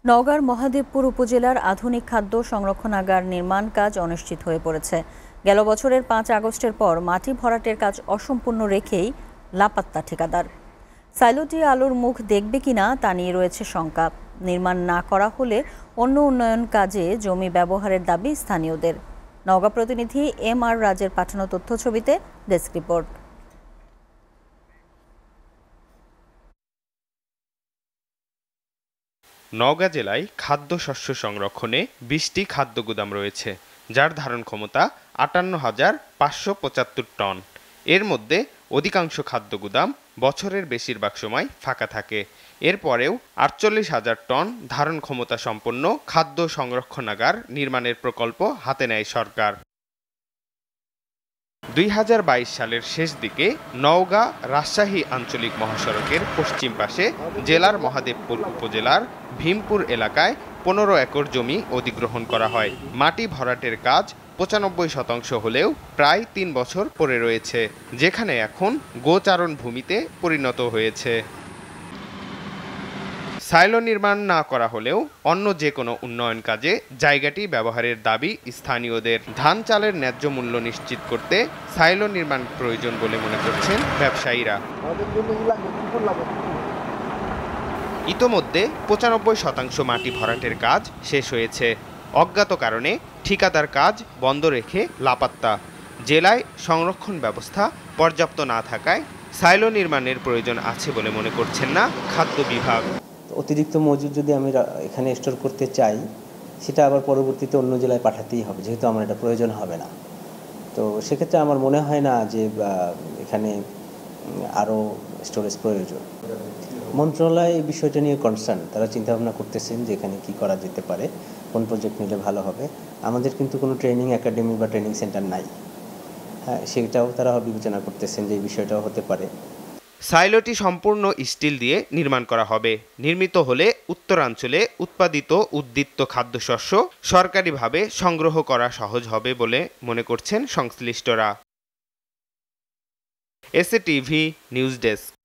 নওগাঁর মহাদেবপুর উপজেলার আধুনিক খাদ্য সংরক্ষণাগার নির্মাণ কাজ অনিশ্চিত হয়ে পড়েছে। গেল বছরের ৫ আগস্টের পর মাটি ভরাটের কাজ অসম্পূর্ণ রেখেই লাপাত্তা ঠিকাদার। সাইলোটি আলুর মুখ দেখবে কিনা তা নিয়ে রয়েছে শঙ্কা। নির্মাণ না করা হলে অন্য উন্নয়ন কাজে জমি ব্যবহারের দাবি স্থানীয়দের। নওগাঁ প্রতিনিধি MR রাজের পাঠানো তথ্যছবিতে ডেস্ক রিপোর্ট। নওগাঁ জেলায় খাদ্যশস্য সংরক্ষণে ২০টি খাদ্য গুদাম রয়েছে, যার ধারণ ক্ষমতা ৫৮,৫৭৫ টন। এর মধ্যে অধিকাংশ খাদ্য গুদাম বছরের বেশিরভাগ সময় ফাঁকা থাকে। এরপরেও ৪৮,০০০ টন ধারণ ক্ষমতা সম্পন্ন খাদ্য সংরক্ষণাগার নির্মাণের প্রকল্প হাতে নেয় সরকার। ২০২২ সালের শেষ দিকে নওগাঁ রাজশাহী আঞ্চলিক মহাসড়কের পশ্চিম পাশে জেলার মহাদেবপুর উপজেলার ভীমপুর এলাকায় ১৫ একর জমি অধিগ্রহণ করা হয়। মাটি ভরাটের কাজ ৯৫% হলেও প্রায় ৩ বছর পড়ে রয়েছে, যেখানে এখন গোচারণ ভূমিতে পরিণত হয়েছে। সাইলো নির্মাণ না করা হলেও অন্য যে কোনো উন্নয়ন কাজে জায়গাটি ব্যবহারের দাবি স্থানীয়দের। ধান চালের ন্যায্য মূল্য নিশ্চিত করতে সাইলো নির্মাণ প্রয়োজন বলে মনে করছেন ব্যবসায়ীরা। ইতোমধ্যে ৯৫% মাটি ভরাটের কাজ শেষ হয়েছে। অজ্ঞাত কারণে ঠিকাদার কাজ বন্ধ রেখে লাপাত্তা। জেলায় সংরক্ষণ ব্যবস্থা পর্যাপ্ত না থাকায় সাইলো নির্মাণের প্রয়োজন আছে বলে মনে করছেন না খাদ্য বিভাগ। অতিরিক্ত মজুদ যদি আমি এখানে স্টোর করতে চাই, সেটা আবার পরবর্তীতে অন্য জেলায় পাঠাতেই হবে, যেহেতু আমার এটা প্রয়োজন হবে না। তো সেক্ষেত্রে আমার মনে হয় না যে এখানে আরও স্টোরেজ প্রয়োজন। মন্ত্রণালয় এই বিষয়টা নিয়ে কনসার্ন, তারা চিন্তাভাবনা করতেছেন যে এখানে কী করা যেতে পারে, কোন প্রজেক্ট নিলে ভালো হবে। আমাদের কিন্তু কোনো ট্রেনিং একাডেমি বা ট্রেনিং সেন্টার নাই। হ্যাঁ, সেটাও তারা বিবেচনা করতেছেন যে এই বিষয়টাও হতে পারে। সাইলোটি সম্পূর্ণ স্টিল দিয়ে নির্মাণ করা হবে। নির্মিত হলে উত্তরাঞ্চলে উৎপাদিত উদ্বৃত্ত খাদ্যশস্য সরকারিভাবে সংগ্রহ করা সহজ হবে বলে মনে করছেন সংশ্লিষ্টরা। SATV news desk.